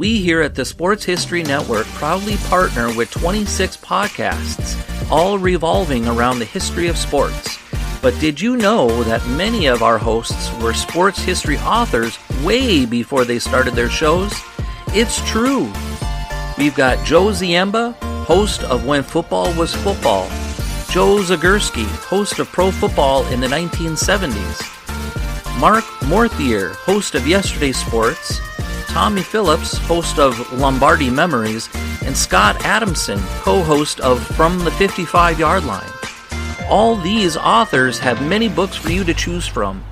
We here at the Sports History Network proudly partner with 26 podcasts, all revolving around the history of sports. But did you know that many of our hosts were sports history authors way before they started their shows? It's true. We've got Joe Ziemba, host of When Football Was Football, Joe Zagurski, host of Pro Football in the 1970s, Mark Morthier, host of Yesterday's Sports, Tommy Phillips, host of Lombardi Memories, and Scott Adamson, co-host of From the 55-Yard Line. All these authors have many books for you to choose from.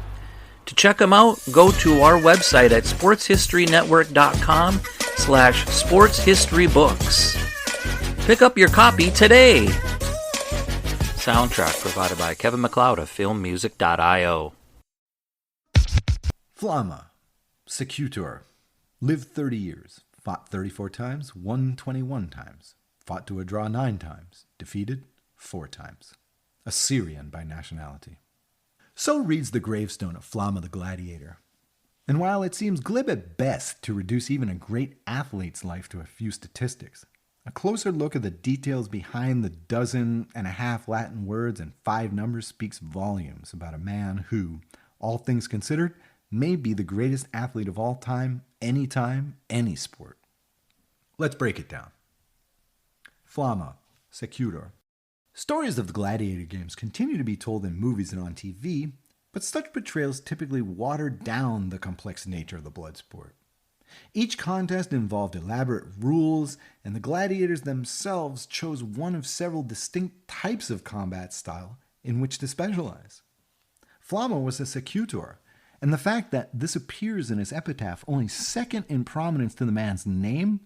To check them out, go to our website at sportshistorynetwork.com/sportshistorybooks. Pick up your copy today. Soundtrack provided by Kevin MacLeod of filmmusic.io. Flamma, Secutor. Lived 30 years, fought 34 times, won 21 times, fought to a draw 9 times, defeated 4 times. A Syrian by nationality. So reads the gravestone of Flamma the Galdiator. And while it seems glib at best to reduce even a great athlete's life to a few statistics, a closer look at the details behind the 12.5 Latin words and 5 numbers speaks volumes about a man who, all things considered, may be the greatest athlete of all time, anytime, any sport. Let's break it down. Flamma, Secutor. Stories of the gladiator games continue to be told in movies and on TV, but such portrayals typically water down the complex nature of the blood sport. Each contest involved elaborate rules, and the gladiators themselves chose one of several distinct types of combat style in which to specialize. Flamma was a secutor, and the fact that this appears in his epitaph only second in prominence to the man's name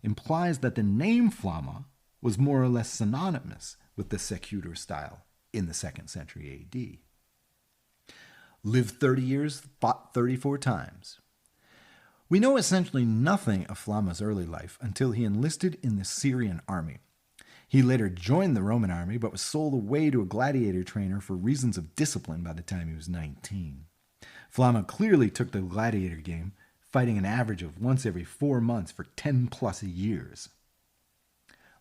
implies that the name Flamma was more or less synonymous with the secutor style in the 2nd century AD. Lived 30 years, fought 34 times. We know essentially nothing of Flamma's early life until he enlisted in the Syrian army. He later joined the Roman army but was sold away to a gladiator trainer for reasons of discipline by the time he was 19. Flamma clearly took the gladiator game, fighting an average of once every 4 months for 10 plus years.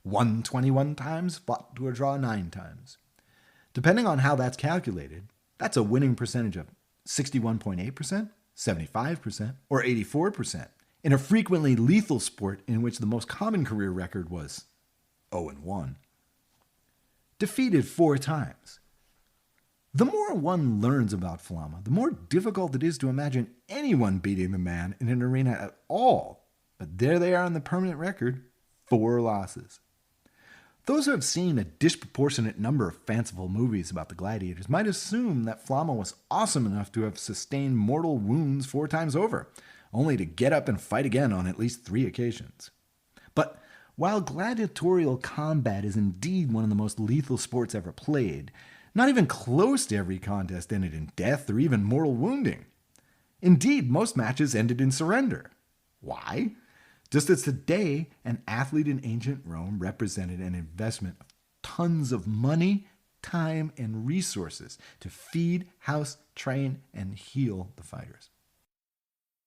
Won 21 times, fought to a draw 9 times. Depending on how that's calculated, that's a winning percentage of 61.8%, 75%, or 84% in a frequently lethal sport in which the most common career record was 0-1. Defeated 4 times. The more one learns about Flamma, the more difficult it is to imagine anyone beating the man in an arena at all. But there they are on the permanent record, 4 losses. Those who have seen a disproportionate number of fanciful movies about the gladiators might assume that Flamma was awesome enough to have sustained mortal wounds 4 times over, only to get up and fight again on at least 3 occasions. But while gladiatorial combat is indeed one of the most lethal sports ever played, not even close to every contest ended in death or even mortal wounding. Indeed, most matches ended in surrender. Why? Just as today, an athlete in ancient Rome represented an investment of tons of money, time, and resources to feed, house, train, and heal the fighters.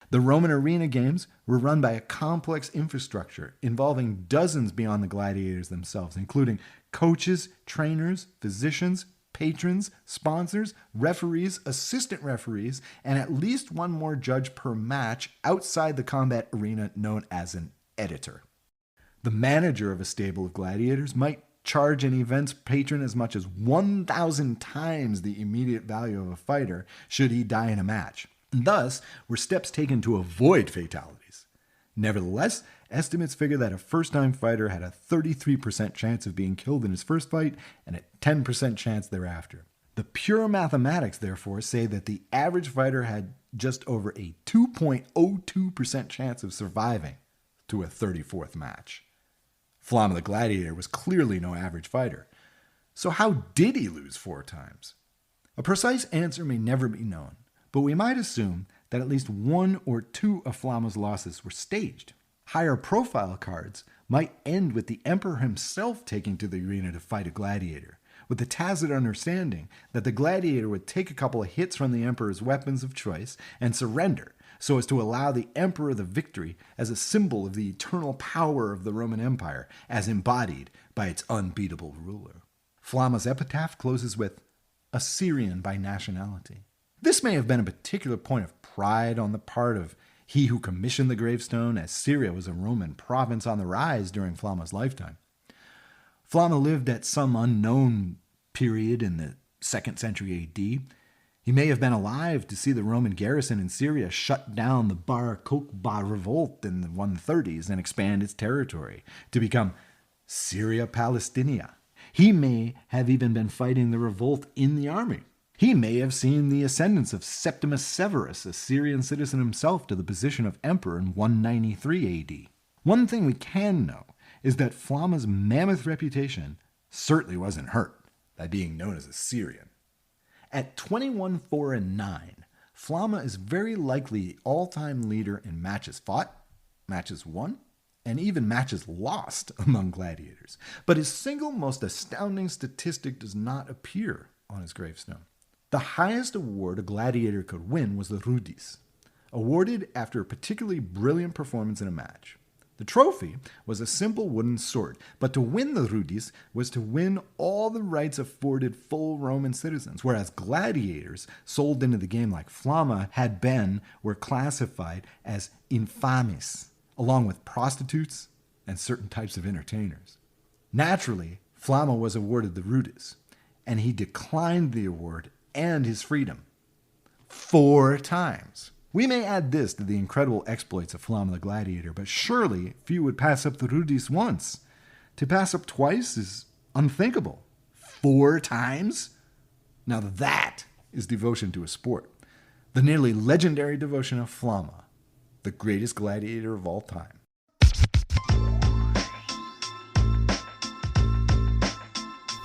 The Roman arena games were run by a complex infrastructure involving dozens beyond the gladiators themselves, including coaches, trainers, physicians, patrons, sponsors, referees, assistant referees, and at least one more judge per match outside the combat arena known as an editor. The manager of a stable of gladiators might charge an event's patron as much as 1,000 times the immediate value of a fighter should he die in a match. And thus, were steps taken to avoid fatalities. Nevertheless, estimates figure that a first-time fighter had a 33% chance of being killed in his first fight and a 10% chance thereafter. The pure mathematics, therefore, say that the average fighter had just over a 2.02% chance of surviving to a 34th match. Flamma the Gladiator was clearly no average fighter. So how did he lose 4 times? A precise answer may never be known, but we might assume that at least 1 or 2 of Flamma's losses were staged. Higher profile cards might end with the emperor himself taking to the arena to fight a gladiator, with the tacit understanding that the gladiator would take a couple of hits from the emperor's weapons of choice and surrender, so as to allow the emperor the victory as a symbol of the eternal power of the Roman Empire as embodied by its unbeatable ruler. Flamma's epitaph closes with, "A Syrian by nationality." This may have been a particular point of pride on the part of he who commissioned the gravestone, as Syria was a Roman province on the rise during Flamma's lifetime. Flamma lived at some unknown period in the 2nd century AD. He may have been alive to see the Roman garrison in Syria shut down the Bar Kokhba revolt in the 130s and expand its territory to become Syria Palestinia. He may have even been fighting the revolt in the army. He may have seen the ascendance of Septimus Severus, a Syrian citizen himself, to the position of emperor in 193 AD. One thing we can know is that Flamma's mammoth reputation certainly wasn't hurt by being known as a Syrian. At 21-4-9, Flamma is very likely the all-time leader in matches fought, matches won, and even matches lost among gladiators. But his single most astounding statistic does not appear on his gravestone. The highest award a gladiator could win was the rudis, awarded after a particularly brilliant performance in a match. The trophy was a simple wooden sword, but to win the rudis was to win all the rights afforded full Roman citizens, whereas gladiators sold into the game like Flamma had been were classified as infames, along with prostitutes and certain types of entertainers. Naturally, Flamma was awarded the rudis, and he declined the award and his freedom 4 times. We may add this to the incredible exploits of Flamma the Gladiator, but surely few would pass up the rudis once. To pass up twice is unthinkable. 4 times? Now that is devotion to a sport. The nearly legendary devotion of Flamma, the greatest gladiator of all time.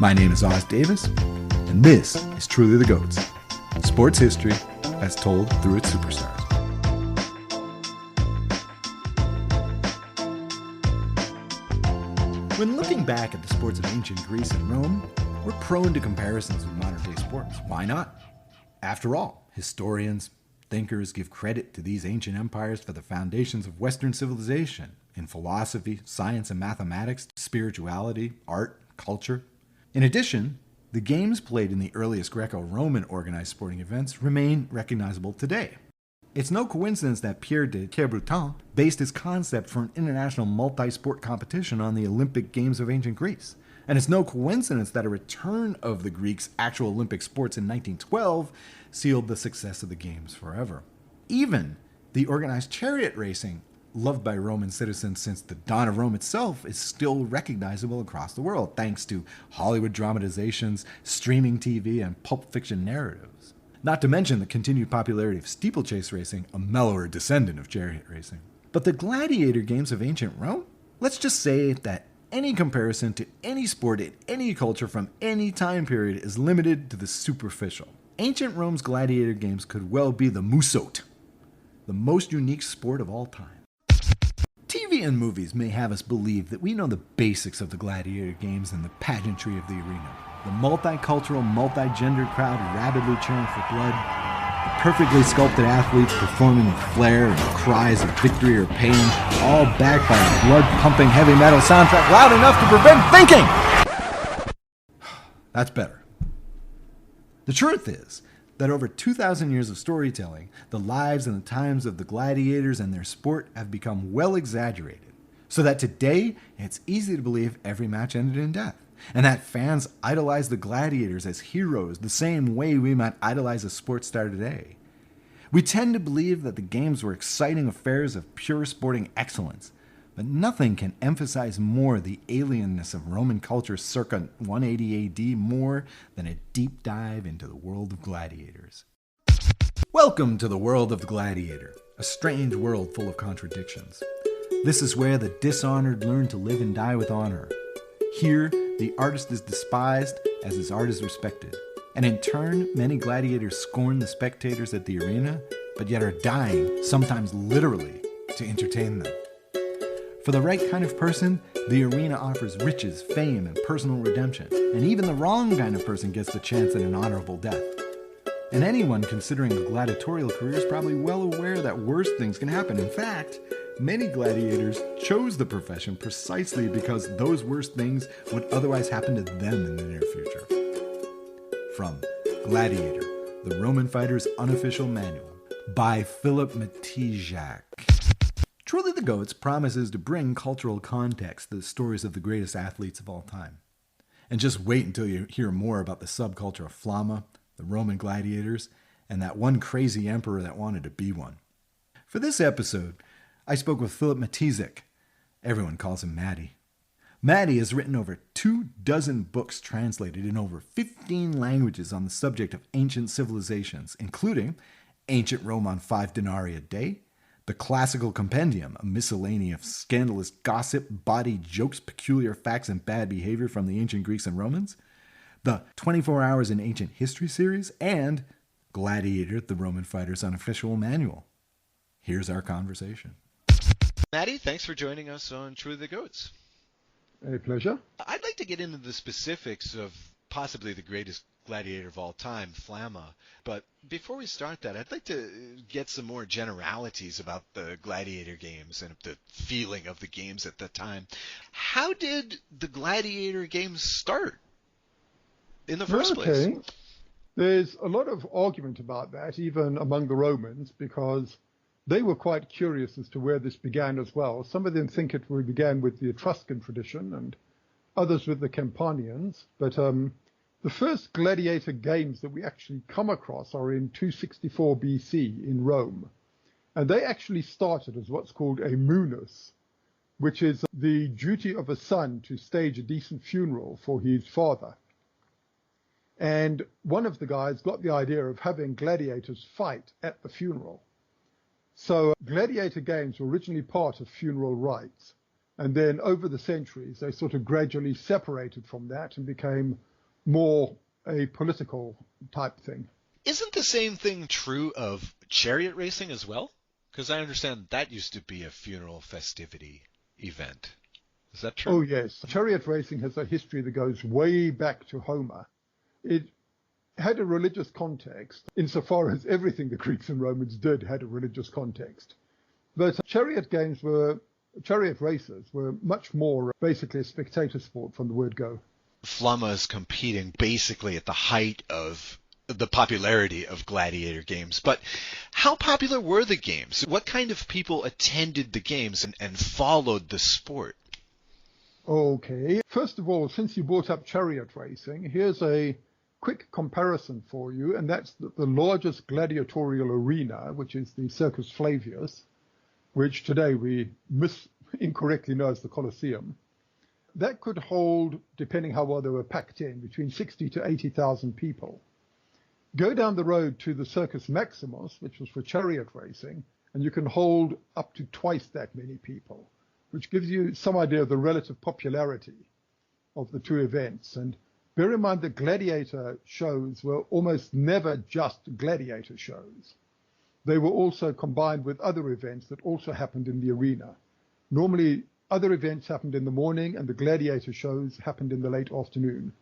My name is Oz Davis, and this is Truly the Goats, sports history as told through its superstars. When looking back at the sports of ancient Greece and Rome, we're prone to comparisons with modern-day sports. Why not? After all, historians, thinkers give credit to these ancient empires for the foundations of Western civilization in philosophy, science and mathematics, spirituality, art, culture. In addition, the games played in the earliest Greco-Roman organized sporting events remain recognizable today. It's no coincidence that Pierre de Coubertin based his concept for an international multi-sport competition on the Olympic Games of ancient Greece. And it's no coincidence that a return of the Greeks' actual Olympic sports in 1912 sealed the success of the Games forever. Even the organized chariot racing, loved by Roman citizens since the dawn of Rome itself, is still recognizable across the world, thanks to Hollywood dramatizations, streaming TV, and pulp fiction narratives. Not to mention the continued popularity of steeplechase racing, a mellower descendant of chariot racing. But the gladiator games of ancient Rome? Let's just say that any comparison to any sport in any culture from any time period is limited to the superficial. Ancient Rome's gladiator games could well be the musote, the most unique sport of all time. TV and movies may have us believe that we know the basics of the gladiator games and the pageantry of the arena. The multicultural, multi-gendered crowd rabidly cheering for blood, the perfectly sculpted athletes performing with flair and cries of victory or pain, all backed by a blood-pumping heavy metal soundtrack loud enough to prevent thinking! That's better. The truth is that over 2,000 years of storytelling, the lives and the times of the gladiators and their sport have become well exaggerated, so that today it's easy to believe every match ended in death, and that fans idolize the gladiators as heroes the same way we might idolize a sports star today. We tend to believe that the games were exciting affairs of pure sporting excellence, but nothing can emphasize more the alienness of Roman culture circa 180 AD more than a deep dive into the world of gladiators. Welcome to the world of the gladiator, a strange world full of contradictions. This is where the dishonored learn to live and die with honor. Here, the artist is despised as his art is respected. And in turn, many gladiators scorn the spectators at the arena, but yet are dying, sometimes literally, to entertain them. For the right kind of person, the arena offers riches, fame, and personal redemption. And even the wrong kind of person gets the chance at an honorable death. And anyone considering a gladiatorial career is probably well aware that worse things can happen. In fact, many gladiators chose the profession precisely because those worst things would otherwise happen to them in the near future. From Gladiator, the Roman Fighter's Unofficial Manual, by Philip Matyszak. Truly the Goats promises to bring cultural context to the stories of the greatest athletes of all time. And just wait until you hear more about the subculture of Flamma, the Roman gladiators, and that one crazy emperor that wanted to be one. For this episode, I spoke with Philip Matyszak. Everyone calls him Matty. Matty has written over 24 books translated in over 15 languages on the subject of ancient civilizations, including Ancient Rome on 5 denarii a day, The Classical Compendium, a miscellany of scandalous gossip, bawdy jokes, peculiar facts, and bad behavior from the ancient Greeks and Romans, the 24 Hours in Ancient History series, and Gladiator, the Roman Fighter's Unofficial Manual. Here's our conversation. Matty, thanks for joining us on Truly the Goats. A pleasure. I'd like to get into the specifics of possibly the greatest gladiator of all time, Flamma. But before we start that, I'd like to get some more generalities about the gladiator games and the feeling of the games at the time. How did the gladiator games start in the first place? There's a lot of argument about that, even among the Romans, because they were quite curious as to where this began as well. Some of them think it began with the Etruscan tradition and others with the Campanians. But the first gladiator games that we actually come across are in 264 BC in Rome. And they actually started as what's called a munus, which is the duty of a son to stage a decent funeral for his father. And one of the guys got the idea of having gladiators fight at the funeral. So gladiator games were originally part of funeral rites. And then over the centuries, they sort of gradually separated from that and became more a political type thing. Isn't the same thing true of chariot racing as well? Because I understand that used to be a funeral festivity event. Is that true? Oh, yes. Chariot racing has a history that goes way back to Homer. It had a religious context, insofar as everything the Greeks and Romans did had a religious context. But chariot races were much more basically a spectator sport from the word go. Flamma is competing basically at the height of the popularity of gladiator games. But how popular were the games? What kind of people attended the games and followed the sport? Okay. First of all, since you brought up chariot racing, here's a quick comparison for you, and that's the largest gladiatorial arena, which is the Circus Flavius, which today we incorrectly know as the Colosseum. That could hold, depending how well they were packed in, between 60 to 80,000 people. Go down the road to the Circus Maximus, which was for chariot racing, and you can hold up to twice that many people, which gives you some idea of the relative popularity of the two events. And bear in mind that gladiator shows were almost never just gladiator shows. They were also combined with other events that also happened in the arena. Normally, other events happened in the morning, and the gladiator shows happened in the late afternoon.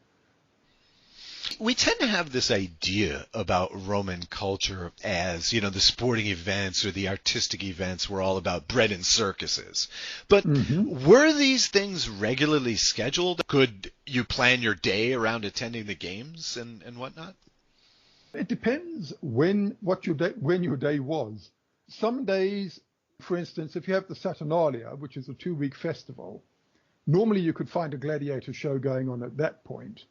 We tend to have this idea about Roman culture as, the sporting events or the artistic events were all about bread and circuses. But were these things regularly scheduled? Could you plan your day around attending the games and whatnot? It depends when your day was. Some days, for instance, if you have the Saturnalia, which is a 2-week festival, normally you could find a gladiator show going on at that point.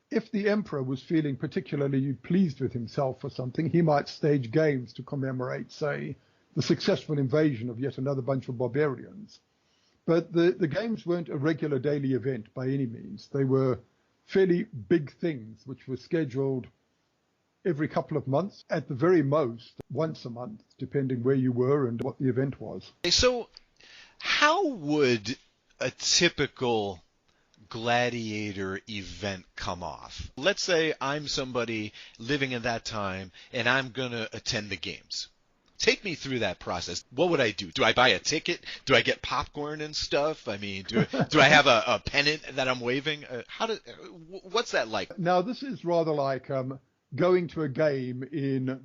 If the emperor was feeling particularly pleased with himself or something, he might stage games to commemorate, say, the successful invasion of yet another bunch of barbarians. But the games weren't a regular daily event by any means. They were fairly big things, which were scheduled every couple of months, at the very most once a month, depending where you were and what the event was. So how would a typical gladiator event come off? Let's say I'm somebody living in that time and I'm going to attend the games. Take me through that process. What would I do? Do I buy a ticket? Do I get popcorn and stuff? I mean, do I have a pennant that I'm waving? What's that like? Now, this is rather like going to a game in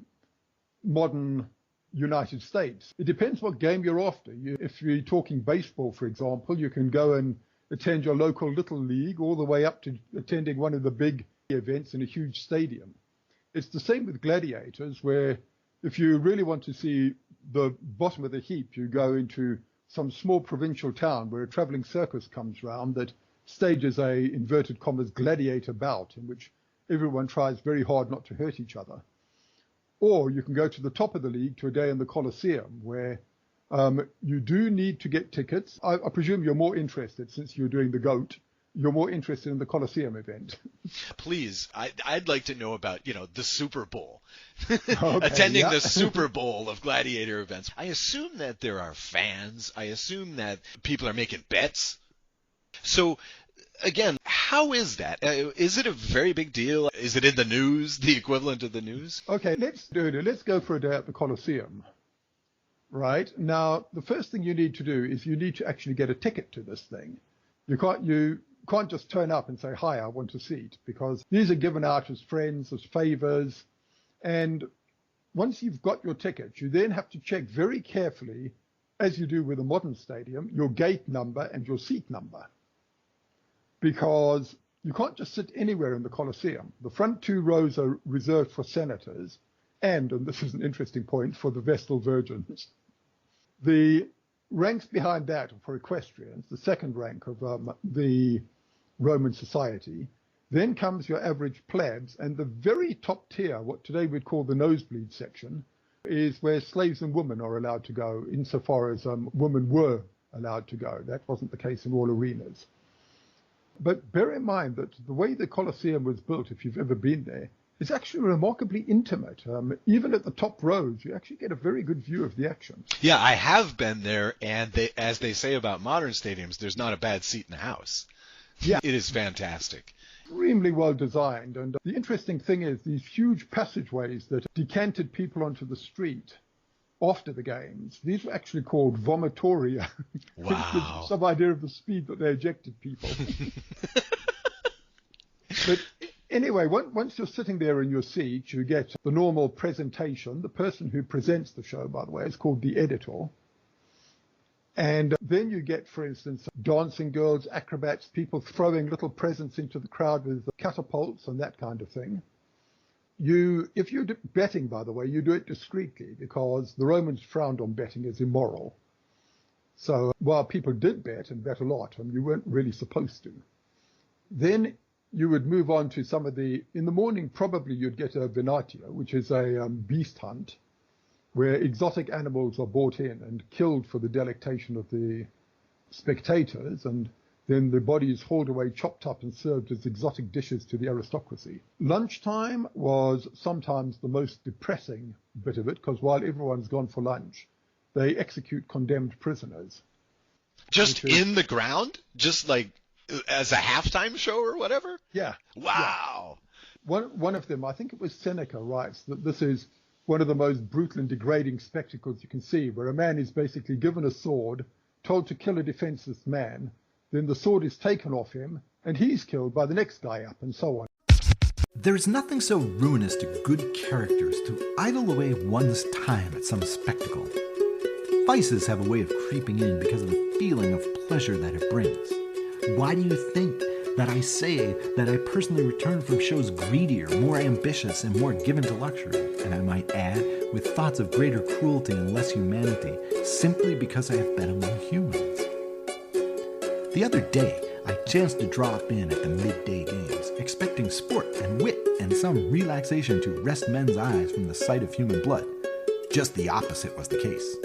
modern United States. It depends what game you're after. If you're talking baseball, for example, you can go and attend your local little league all the way up to attending one of the big events in a huge stadium. It's the same with gladiators, where if you really want to see the bottom of the heap, you go into some small provincial town where a traveling circus comes round that stages a, inverted commas, gladiator bout in which everyone tries very hard not to hurt each other. Or you can go to the top of the league to a day in the Colosseum, where you do need to get tickets. I presume you're more interested, since you're doing the GOAT, you're more interested in the Colosseum event. Please, I'd like to know about, the Super Bowl. Okay, Attending the Super Bowl of gladiator events. I assume that there are fans. I assume that people are making bets. So, again, how is that? Is it a very big deal? Is it in the news, the equivalent of the news? Okay, let's do it. Let's go for a day at the Colosseum. Right? Now, the first thing you need to do is you need to actually get a ticket to this thing. You can't just turn up and say, hi, I want a seat, because these are given out as friends, as favors. And once you've got your ticket, you then have to check very carefully, as you do with a modern stadium, your gate number and your seat number. Because you can't just sit anywhere in the Colosseum. The front 2 rows are reserved for senators and this is an interesting point, for the Vestal Virgins. The ranks behind that are for equestrians, the second rank of the Roman society. Then comes your average plebs, and the very top tier, what today we'd call the nosebleed section, is where slaves and women are allowed to go, insofar as women were allowed to go. That wasn't the case in all arenas. But bear in mind that the way the Colosseum was built, if you've ever been there, is actually remarkably intimate. Even at the top rows, you actually get a very good view of the action. Yeah, I have been there, and as they say about modern stadiums, there's not a bad seat in the house. Yeah. It is fantastic. Extremely well designed. And the interesting thing is these huge passageways that decanted people onto the street after the games, these were actually called vomitoria. Wow. Which gives you some idea of the speed that they ejected people. But anyway, once you're sitting there in your seat, you get the normal presentation. The person who presents the show, by the way, is called the editor. And then you get, for instance, dancing girls, acrobats, people throwing little presents into the crowd with catapults and that kind of thing. If you're betting, by the way, you do it discreetly, because the Romans frowned on betting as immoral. So while people did bet, and bet a lot, and you weren't really supposed to. Then you would move on to some of in the morning probably you'd get a venatio, which is a beast hunt, where exotic animals are brought in and killed for the delectation of the spectators, and then the body is hauled away, chopped up, and served as exotic dishes to the aristocracy. Lunchtime was sometimes the most depressing bit of it, because while everyone's gone for lunch, they execute condemned prisoners. Just in the ground? Just like as a halftime show or whatever? Yeah. Wow. Yeah. One of them, I think it was Seneca, writes that this is one of the most brutal and degrading spectacles you can see, where a man is basically given a sword, told to kill a defenseless man, then the sword is taken off him, and he's killed by the next guy up, and so on. There's nothing so ruinous to good characters to idle away one's time at some spectacle. Vices have a way of creeping in because of the feeling of pleasure that it brings. Why do you think that I say that I personally return from shows greedier, more ambitious, and more given to luxury, and I might add, with thoughts of greater cruelty and less humanity, simply because I have been among humans? The other day, I chanced to drop in at the midday games, expecting sport and wit and some relaxation to rest men's eyes from the sight of human blood. Just the opposite was the case.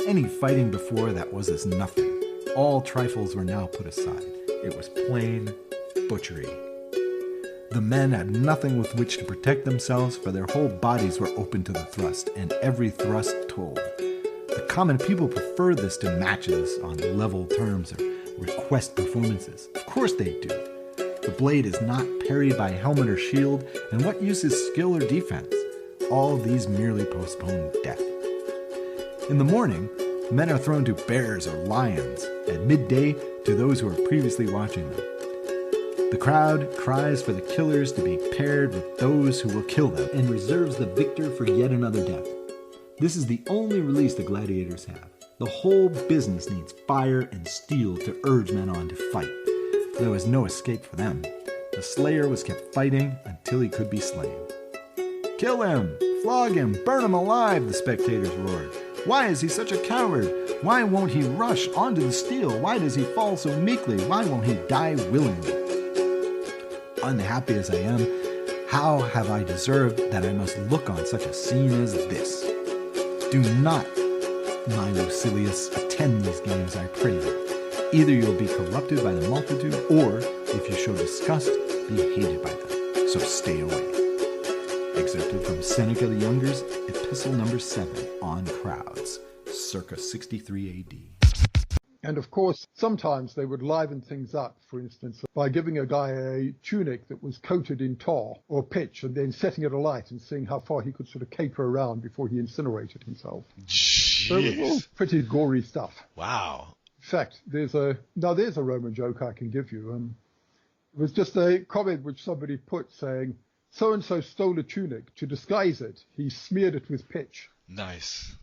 Any fighting before that was as nothing. All trifles were now put aside. It was plain butchery. The men had nothing with which to protect themselves, for their whole bodies were open to the thrust, and every thrust told. The common people prefer this to matches on level terms or request performances. Of course they do. The blade is not parried by helmet or shield, and what use is skill or defense? All these merely postpone death. In the morning, men are thrown to bears or lions, at midday to those who are previously watching them. The crowd cries for the killers to be paired with those who will kill them and reserves the victor for yet another death. This is the only release the gladiators have. The whole business needs fire and steel to urge men on to fight. There was no escape for them. The slayer was kept fighting until he could be slain. "Kill him! Flog him! Burn him alive!" the spectators roared. "Why is he such a coward? Why won't he rush onto the steel? Why does he fall so meekly? Why won't he die willingly? Unhappy as I am, how have I deserved that I must look on such a scene as this? Do not, my Lucilius, attend these games, I pray you. Either you'll be corrupted by the multitude, or, if you show disgust, be hated by them. So stay away." Excerpted from Seneca the Younger's Epistle number 7 on crowds, circa 63 AD. And of course, sometimes they would liven things up, for instance, by giving a guy a tunic that was coated in tar or pitch and then setting it alight and seeing how far he could sort of caper around before he incinerated himself. Jeez. So it was all pretty gory stuff. Wow. In fact, there's a Roman joke I can give you. It was just a comment which somebody put saying, "So-and-so stole a tunic. To disguise it, he smeared it with pitch." Nice.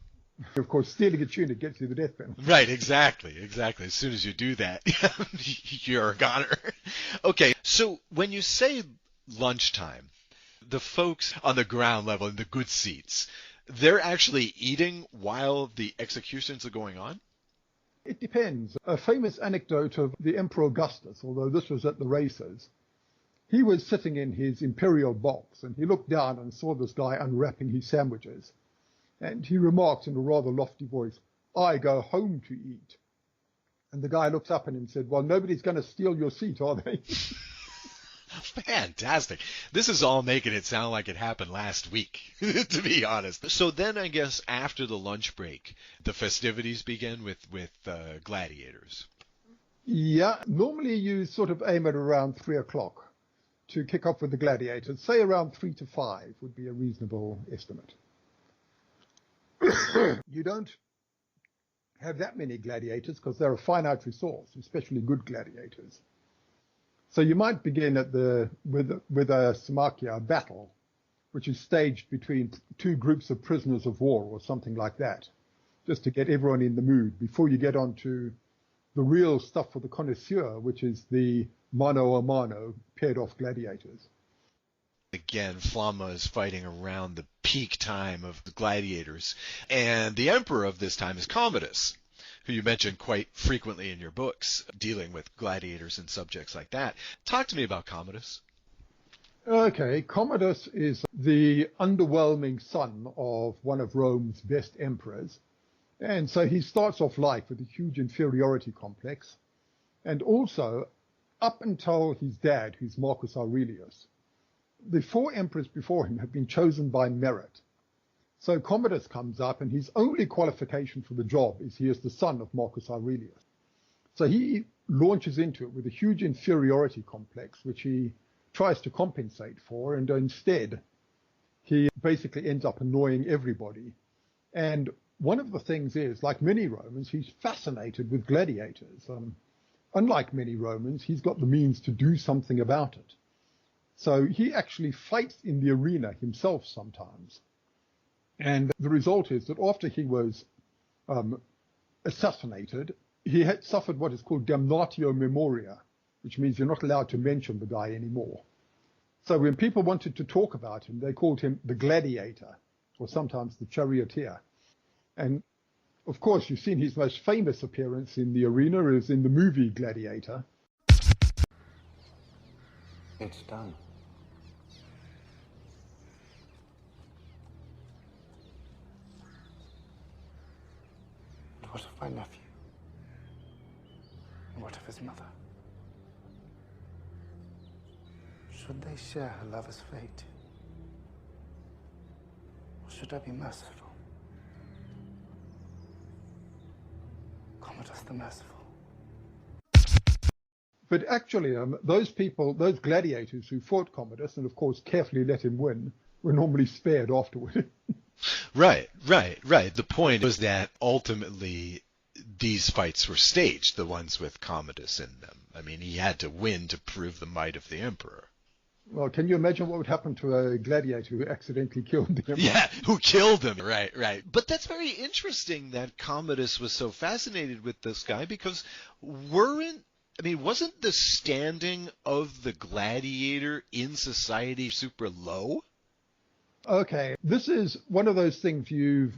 Of course, stealing a tunic gets you the death penalty. Right, exactly. As soon as you do that, you're a goner. Okay, so when you say lunchtime, the folks on the ground level in the good seats, they're actually eating while the executions are going on? It depends. A famous anecdote of the Emperor Augustus, although this was at the races, he was sitting in his imperial box and he looked down and saw this guy unwrapping his sandwiches. And he remarked in a rather lofty voice, "I go home to eat." And the guy looked up at him and said, "Well, nobody's going to steal your seat, are they?" Fantastic. This is all making it sound like it happened last week, to be honest. So then I guess after the lunch break, the festivities begin with gladiators. Yeah, normally you sort of aim at around 3 o'clock to kick off with the gladiators. Say around 3 to 5 would be a reasonable estimate. You don't have that many gladiators because they're a finite resource, especially good gladiators. So you might begin at with a Symmachia, a battle, which is staged between two groups of prisoners of war or something like that, just to get everyone in the mood before you get on to the real stuff for the connoisseur, which is the mano a mano paired off gladiators. Again, Flamma is fighting around the peak time of the gladiators. And the emperor of this time is Commodus, who you mention quite frequently in your books, dealing with gladiators and subjects like that. Talk to me about Commodus. Okay, Commodus is the underwhelming son of one of Rome's best emperors. And so he starts off life with a huge inferiority complex. And also, up until his dad, who's Marcus Aurelius, the 4 emperors before him have been chosen by merit. So Commodus comes up, and his only qualification for the job is he is the son of Marcus Aurelius. So he launches into it with a huge inferiority complex, which he tries to compensate for, and instead he basically ends up annoying everybody. And one of the things is, like many Romans, he's fascinated with gladiators. Unlike many Romans, he's got the means to do something about it. So he actually fights in the arena himself sometimes. And the result is that after he was assassinated, he had suffered what is called damnatio memoria, which means you're not allowed to mention the guy anymore. So when people wanted to talk about him, they called him the Gladiator, or sometimes the Charioteer. And of course, you've seen his most famous appearance in the arena is in the movie Gladiator. It's done. What of my nephew? And what of his mother? Should they share her lover's fate? Or should I be merciful? Commodus the Merciful. But actually, those people, those gladiators who fought Commodus and, of course, carefully let him win, were normally spared afterward. Right. The point was that ultimately these fights were staged, the ones with Commodus in them. I mean, he had to win to prove the might of the emperor. Well, can you imagine what would happen to a gladiator who accidentally killed the emperor? Yeah, who killed him. Right, right. But that's very interesting that Commodus was so fascinated with this guy, because wasn't the standing of the gladiator in society super low? Okay, this is one of those things you've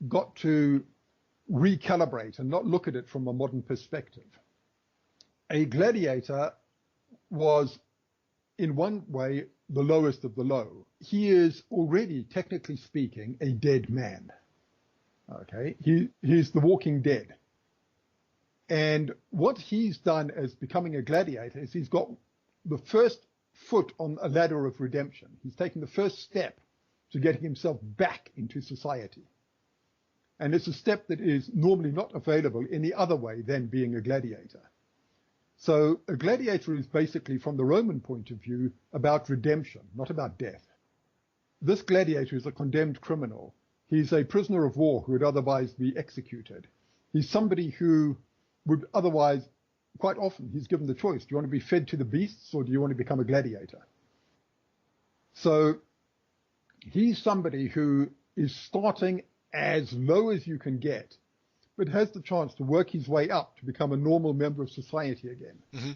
got to recalibrate and not look at it from a modern perspective. A gladiator was, in one way, the lowest of the low. He is already, technically speaking, a dead man. Okay, he's the walking dead. And what he's done as becoming a gladiator is he's got the first foot on a ladder of redemption. He's taken the first step to getting himself back into society. And it's a step that is normally not available any other way than being a gladiator. So a gladiator is basically, from the Roman point of view, about redemption, not about death. This gladiator is a condemned criminal. He's a prisoner of war who would otherwise be executed. He's somebody who would otherwise, quite often, he's given the choice. Do you want to be fed to the beasts, or do you want to become a gladiator? So he's somebody who is starting as low as you can get, but has the chance to work his way up to become a normal member of society again. Mm-hmm.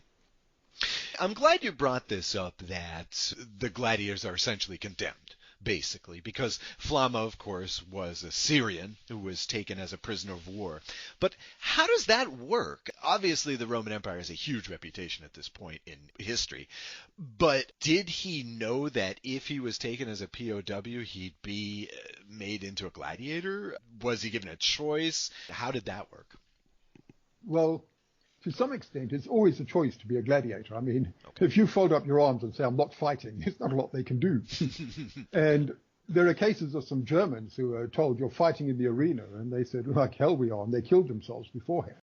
I'm glad you brought this up, that the gladiators are essentially condemned, basically, because Flamma, of course, was a Syrian who was taken as a prisoner of war. But how does that work? Obviously, the Roman Empire has a huge reputation at this point in history, but did he know that if he was taken as a POW, he'd be made into a gladiator? Was he given a choice? How did that work? Well, to some extent, it's always a choice to be a gladiator. I mean, Okay. If you fold up your arms and say, I'm not fighting, there's not a lot they can do. And there are cases of some Germans who are told, you're fighting in the arena, and they said, like hell we are, and they killed themselves beforehand.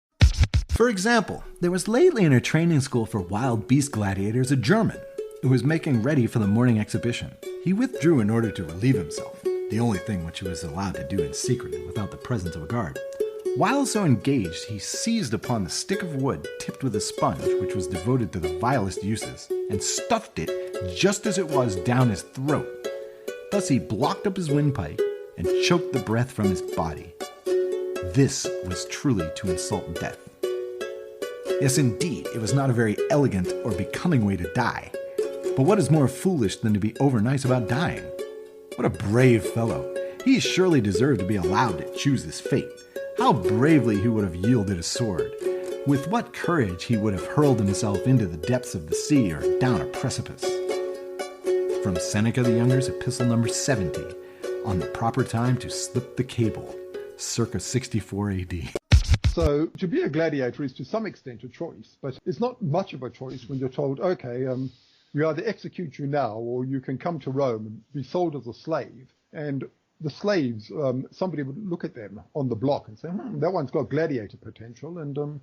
For example, there was lately in a training school for wild beast gladiators a German who was making ready for the morning exhibition. He withdrew in order to relieve himself, the only thing which he was allowed to do in secret and without the presence of a guard. While so engaged, he seized upon the stick of wood tipped with a sponge, which was devoted to the vilest uses, and stuffed it just as it was down his throat. Thus he blocked up his windpipe and choked the breath from his body. This was truly to insult death. Yes, indeed, it was not a very elegant or becoming way to die. But what is more foolish than to be over-nice about dying? What a brave fellow. He surely deserved to be allowed to choose his fate. How bravely he would have yielded a sword. With what courage he would have hurled himself into the depths of the sea or down a precipice. From Seneca the Younger's Epistle number 70, on the proper time to slip the cable, circa 64 AD. So to be a gladiator is to some extent a choice, but it's not much of a choice when you're told, okay, we either execute you now or you can come to Rome and be sold as a slave. And the slaves, somebody would look at them on the block and say, that one's got gladiator potential, and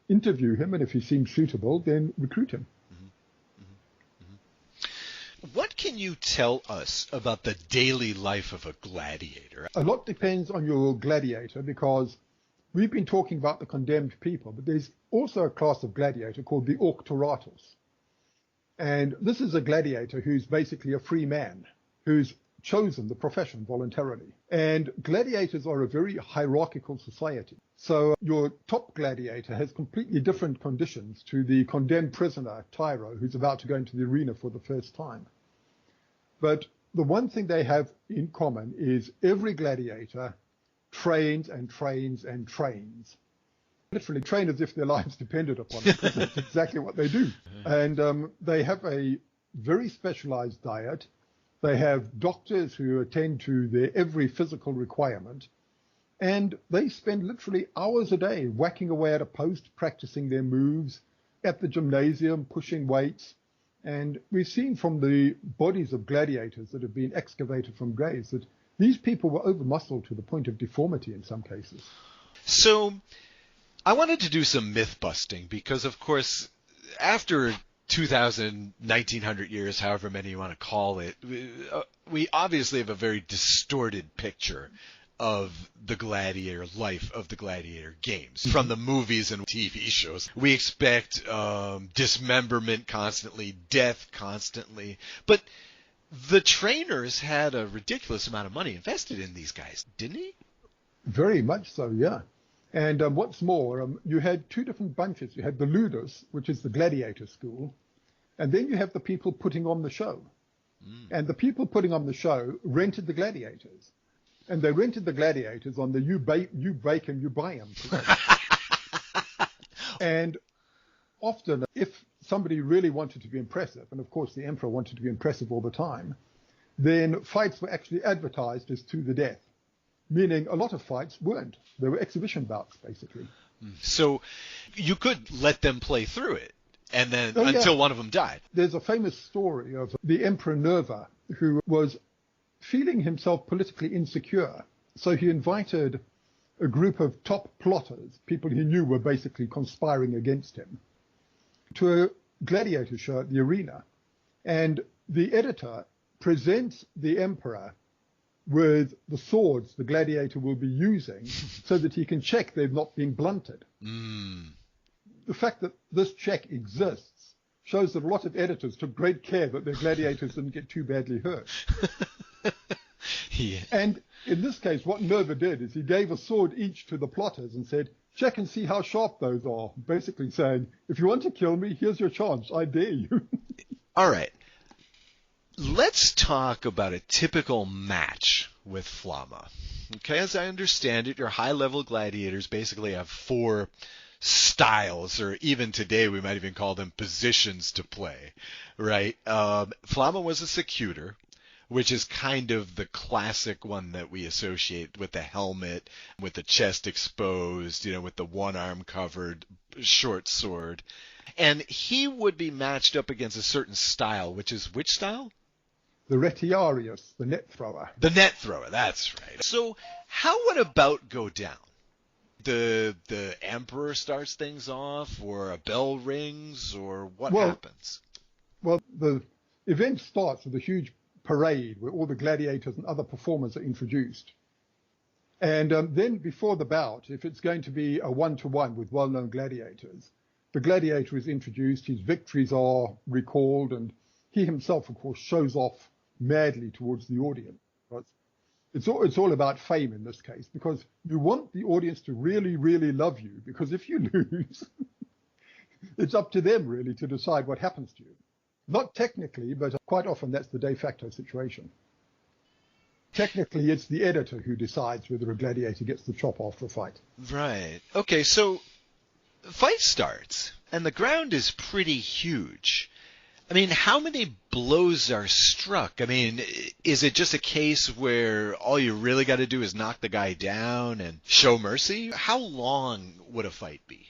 interview him, and if he seems suitable, then recruit him. What can you tell us about the daily life of a gladiator? A lot depends on your gladiator, because we've been talking about the condemned people, but there's also a class of gladiator called the auctoratus. And this is a gladiator who's basically a free man, who's chosen the profession voluntarily. And gladiators are a very hierarchical society. So your top gladiator has completely different conditions to the condemned prisoner, Tyro, who's about to go into the arena for the first time. But the one thing they have in common is every gladiator trains and trains and trains. Literally train as if their lives depended upon it, because that's exactly what they do. And they have a very specialized diet. They have doctors who attend to their every physical requirement, and they spend literally hours a day whacking away at a post, practicing their moves, at the gymnasium, pushing weights. And we've seen from the bodies of gladiators that have been excavated from graves that these people were over-muscled to the point of deformity in some cases. So I wanted to do some myth busting because, of course, after 2,000, 1,900 years, however many you want to call it, we obviously have a very distorted picture of the gladiator life, of the gladiator games. From the movies and TV shows, we expect dismemberment constantly, death constantly. But the trainers had a ridiculous amount of money invested in these guys, didn't he? Very much so, yeah. And what's more, you had two different bunches. You had the ludus, which is the gladiator school, and then you have the people putting on the show. And the people putting on the show rented the gladiators. And they rented the gladiators on the you bake and you buy them. And often, if somebody really wanted to be impressive, and of course the emperor wanted to be impressive all the time, then fights were actually advertised as to the death. Meaning a lot of fights weren't. They were exhibition bouts, basically. So you could let them play through it, and then until one of them died. There's a famous story of the Emperor Nerva, who was feeling himself politically insecure. So he invited a group of top plotters, people he knew were basically conspiring against him, to a gladiator show at the arena. And the editor presents the emperor with the swords the gladiator will be using so that he can check they've not been blunted. The fact that this check exists shows that a lot of editors took great care that their gladiators didn't get too badly hurt. Yeah. And in this case, what Nerva did is he gave a sword each to the plotters and said, check and see how sharp those are. Basically saying, if you want to kill me, here's your chance. I dare you. All right. Let's talk about a typical match with Flamma. Okay, as I understand it, your high-level gladiators basically have 4 styles, or even today we might even call them positions to play, right? Flamma was a secutor, which is kind of the classic one that we associate with the helmet, with the chest exposed, with the one arm covered, short sword. And he would be matched up against a certain style, which is which style? The retiarius, the net thrower. The net thrower, that's right. So how would a bout go down? The emperor starts things off, or a bell rings, or what happens? Well, the event starts with a huge parade where all the gladiators and other performers are introduced. And then before the bout, if it's going to be a one-to-one with well-known gladiators, the gladiator is introduced, his victories are recalled, and he himself, of course, shows off madly towards the audience. It's all about fame in this case, because you want the audience to really, really love you, because if you lose, it's up to them really to decide what happens to you. Not technically, but quite often that's the de facto situation. Technically, it's the editor who decides whether a gladiator gets the chop after a fight. Right. Okay, so the fight starts, and the ground is pretty huge. I mean, how many blows are struck? I mean, is it just a case where all you really got to do is knock the guy down and show mercy? How long would a fight be?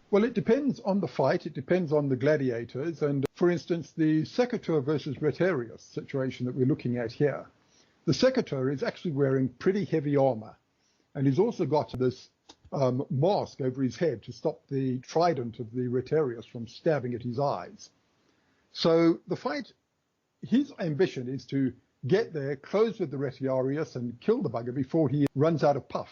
Well, it depends on the fight. It depends on the gladiators. And for instance, the secutor versus retiarius situation that we're looking at here, the secutor is actually wearing pretty heavy armor. And he's also got this mask over his head to stop the trident of the retiarius from stabbing at his eyes. So the fight, his ambition is to get there, close with the retiarius and kill the bugger before he runs out of puff.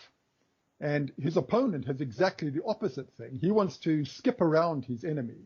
And his opponent has exactly the opposite thing. He wants to skip around his enemy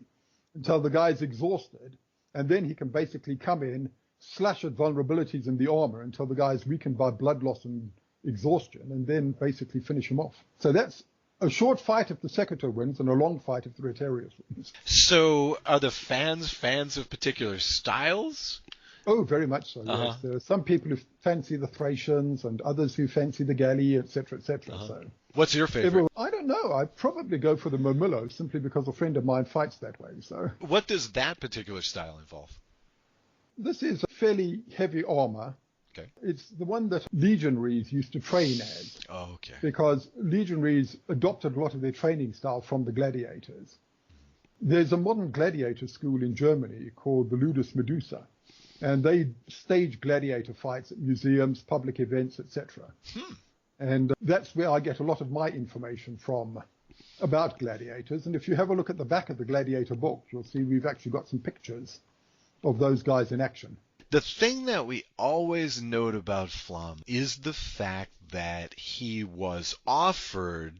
until the guy's exhausted, and then he can basically come in, slash at vulnerabilities in the armor until the guy's weakened by blood loss and exhaustion, and then basically finish him off. So that's a short fight if the secutor wins, and a long fight if the retiarius wins. So are the fans of particular styles? Oh, very much so, yes. There are some people who fancy the Thracians and others who fancy the Galli, etc., etc. So, what's your favorite? I don't know. I'd probably go for the Momillo simply because a friend of mine fights that way. So, what does that particular style involve? This is a fairly heavy armor. Okay. It's the one that legionaries used to train as. Oh, okay. Because legionaries adopted a lot of their training style from the gladiators. There's a modern gladiator school in Germany called the Ludus Medusa, and they stage gladiator fights at museums, public events, etc. And that's where I get a lot of my information from about gladiators. And if you have a look at the back of the Gladiator book, you'll see we've actually got some pictures of those guys in action. The thing that we always note about Flamma is the fact that he was offered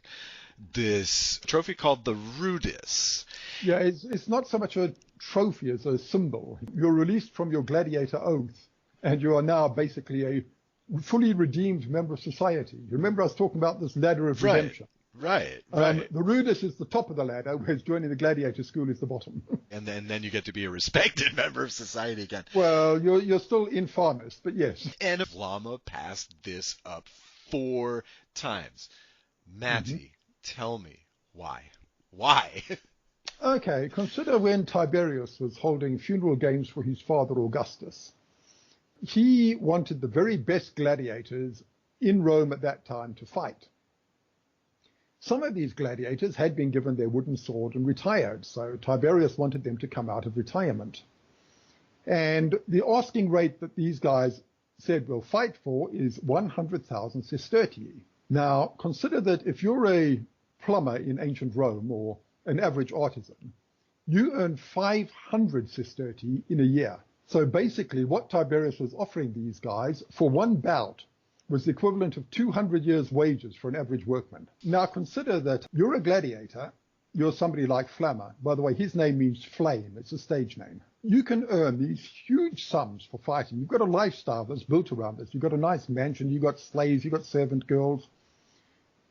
this trophy called the Rudis. Yeah, it's not so much a trophy as a symbol. You're released from your gladiator oath, and you are now basically a fully redeemed member of society. You remember I was talking about this ladder of redemption? Right. The Rudis is the top of the ladder, whereas joining the gladiator school is the bottom. And then you get to be a respected member of society again. Well, you're still infamous, but yes. And Flamma passed this up 4 times. Matty, tell me why. Why? Okay, consider when Tiberius was holding funeral games for his father Augustus. He wanted the very best gladiators in Rome at that time to fight. Some of these gladiators had been given their wooden sword and retired, so Tiberius wanted them to come out of retirement. And the asking rate that these guys said we'll fight for is 100,000 sestertii. Now, consider that if you're a plumber in ancient Rome or an average artisan, you earn 500 sestertii in a year. So basically what Tiberius was offering these guys for one bout was the equivalent of 200 years' wages for an average workman. Now consider that you're a gladiator, you're somebody like Flamma. By the way, his name means flame, it's a stage name. You can earn these huge sums for fighting. You've got a lifestyle that's built around this. You've got a nice mansion, you've got slaves, you've got servant girls,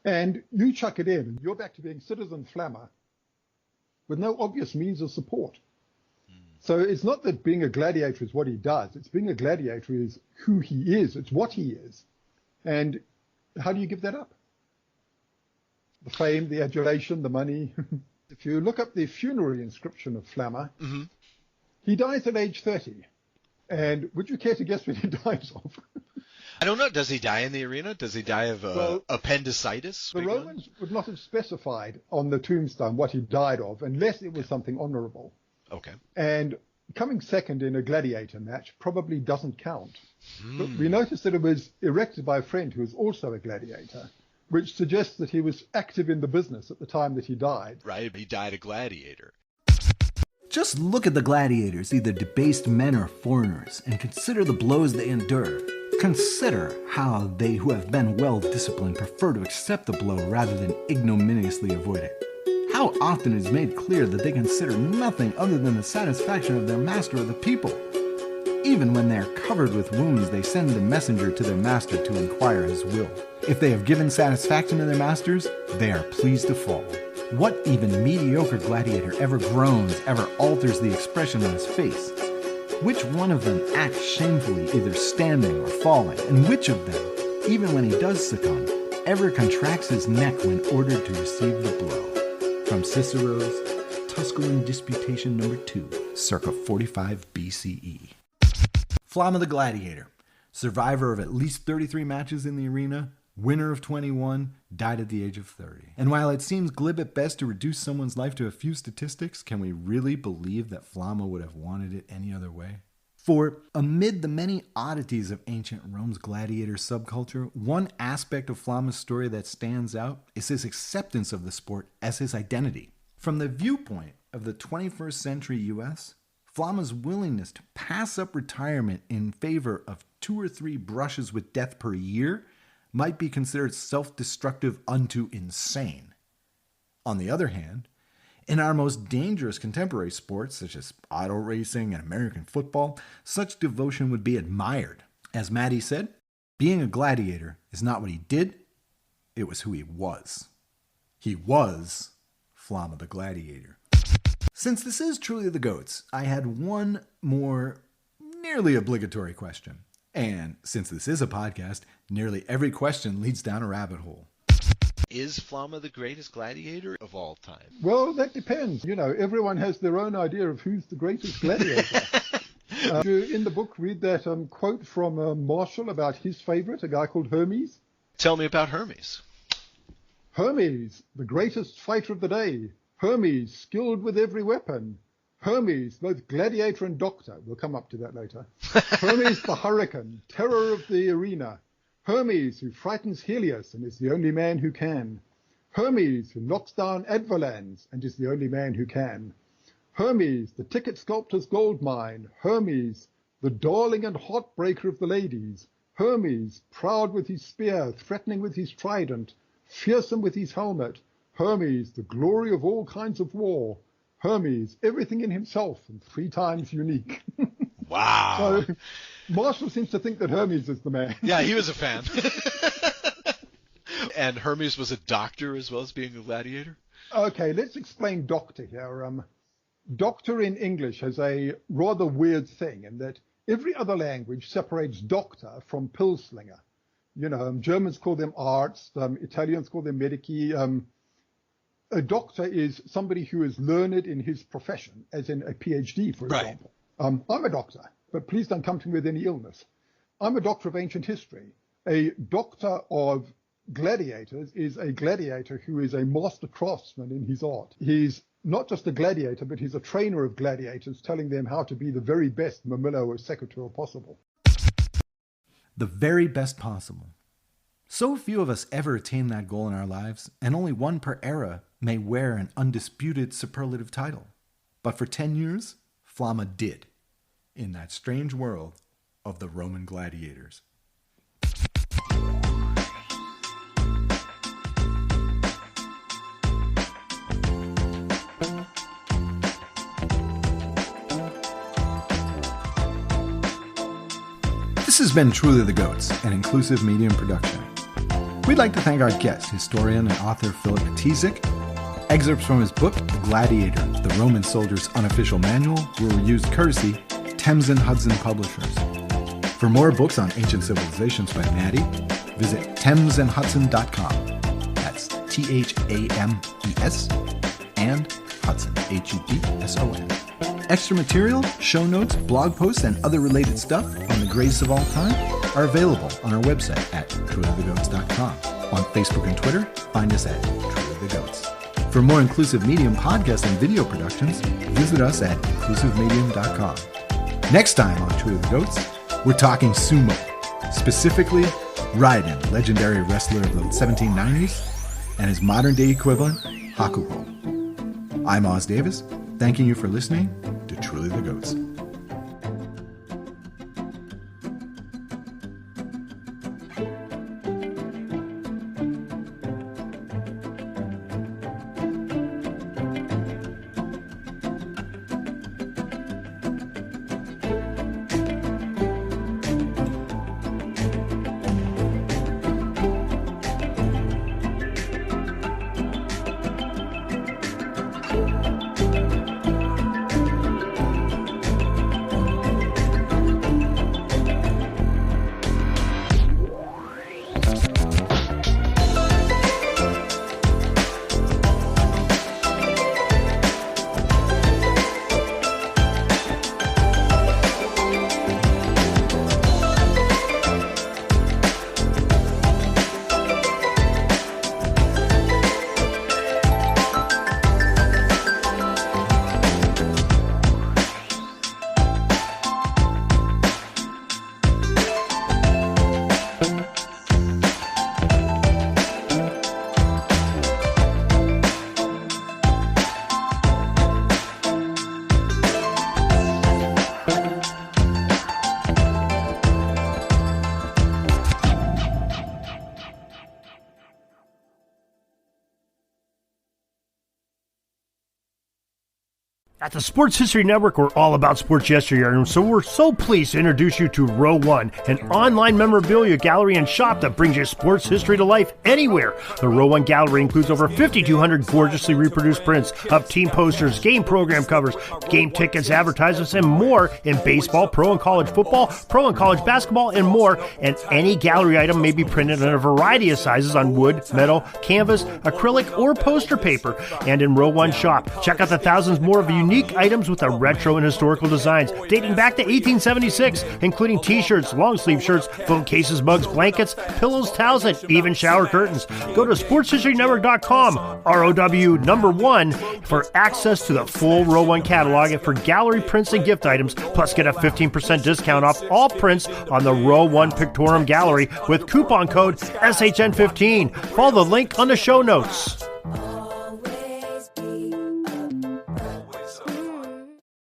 and you chuck it in, and you're back to being citizen Flamma with no obvious means of support. So it's not that being a gladiator is what he does. It's being a gladiator is who he is. It's what he is. And how do you give that up? The fame, the adulation, the money. If you look up the funerary inscription of Flamma, he dies at age 30. And would you care to guess what he dies of? I don't know. Does he die in the arena? Does he die of appendicitis? The Romans would not have specified on the tombstone what he died of unless it was something honorable. Okay. And coming second in a gladiator match probably doesn't count. But we noticed that it was erected by a friend who was also a gladiator, which suggests that he was active in the business at the time that he died. Right, he died a gladiator. Just look at the gladiators, either debased men or foreigners, and consider the blows they endure. Consider how they who have been well disciplined prefer to accept the blow rather than ignominiously avoid it. How often it is made clear that they consider nothing other than the satisfaction of their master or the people. Even when they are covered with wounds, they send a messenger to their master to inquire his will. If they have given satisfaction to their masters, they are pleased to fall. What even mediocre gladiator ever groans, ever alters the expression on his face? Which one of them acts shamefully, either standing or falling? And which of them, even when he does succumb, ever contracts his neck when ordered to receive the blow? From Cicero's Tusculan Disputation No. 2, circa 45 BCE. Flamma the Gladiator, survivor of at least 33 matches in the arena, winner of 21, died at the age of 30. And while it seems glib at best to reduce someone's life to a few statistics, can we really believe that Flamma would have wanted it any other way? For amid the many oddities of ancient Rome's gladiator subculture, one aspect of Flamma's story that stands out is his acceptance of the sport as his identity. From the viewpoint of the 21st century US, Flamma's willingness to pass up retirement in favor of 2 or 3 brushes with death per year might be considered self-destructive unto insane. On the other hand, in our most dangerous contemporary sports, such as auto racing and American football, such devotion would be admired. As Matty said, being a gladiator is not what he did, it was who he was. He was Flamma the Gladiator. Since this is truly the GOATs, I had one more nearly obligatory question. And since this is a podcast, nearly every question leads down a rabbit hole. Is Flamma the greatest gladiator of all time? Well, that depends. You know, everyone has their own idea of who's the greatest gladiator. You in the book read that quote from Marshall about his favorite, a guy called Hermes? Tell me about Hermes. Hermes, the greatest fighter of the day. Hermes, skilled with every weapon. Hermes, both gladiator and doctor. We'll come up to that later. Hermes the hurricane, terror of the arena. Hermes, who frightens Helios and is the only man who can. Hermes, who knocks down Advalans and is the only man who can. Hermes, the ticket sculptor's gold mine. Hermes, the darling and heartbreaker of the ladies, Hermes, proud with his spear, threatening with his trident, fearsome with his helmet, Hermes, the glory of all kinds of war, Hermes, everything in himself and 3 times unique. Wow. So Marshall seems to think that Hermes is the man. Yeah, he was a fan. And Hermes was a doctor as well as being a gladiator? Okay, let's explain doctor here. Doctor in English has a rather weird thing in that every other language separates doctor from pill slinger. You know, Germans call them arts, Italians call them medici. A doctor is somebody who is learned in his profession, as in a PhD, for example. I'm a doctor, but please don't come to me with any illness. I'm a doctor of ancient history. A doctor of gladiators is a gladiator who is a master craftsman in his art. He's not just a gladiator, but he's a trainer of gladiators, telling them how to be the very best Mamillo or Secateur possible. The very best possible. So few of us ever attain that goal in our lives, and only one per era may wear an undisputed superlative title. But for 10 years, Flamma did, in that strange world of the Roman gladiators. This has been Truly the Goats, an inclusive medium production. We'd like to thank our guest, historian and author Philip Matyszak. Excerpts from his book, Gladiator, the Roman Soldier's Unofficial Manual, were used courtesy Thames Hudson Publishers. For more books on ancient civilizations by Maddie, visit thamesandhudson.com. That's THAMES and Hudson, HUDSON. Extra material, show notes, blog posts, and other related stuff on the greatest of all time are available on our website at trulythegoats.com. On Facebook and Twitter, find us at Truly the Goats. For more inclusive medium podcast and video productions, visit us at inclusivemedium.com. Next time on Truly the Goats, we're talking sumo, specifically Raiden, legendary wrestler of the 1790s, and his modern-day equivalent, Hakuho. I'm Oz Davis, thanking you for listening to Truly the Goats. At the Sports History Network, we're all about sports yesteryear, and so we're so pleased to introduce you to Row One, an online memorabilia gallery and shop that brings you sports history to life anywhere. The Row One gallery includes over 5,200 gorgeously reproduced prints of team posters, game program covers, game tickets, advertisements, and more in baseball, pro and college football, pro and college basketball, and more. And any gallery item may be printed in a variety of sizes on wood, metal, canvas, acrylic, or poster paper. And in Row One shop, check out the thousands more of unique items with the retro and historical designs dating back to 1876, including t-shirts, long sleeve shirts, phone cases, mugs, blankets, pillows, towels, and even shower curtains. Go to sportshistorynetwork.com, ROW1, for access to the full Row One catalog and for gallery prints and gift items, plus get a 15% discount off all prints on the Row One Pictorum Gallery with coupon code SHN15. Follow the link on the show notes.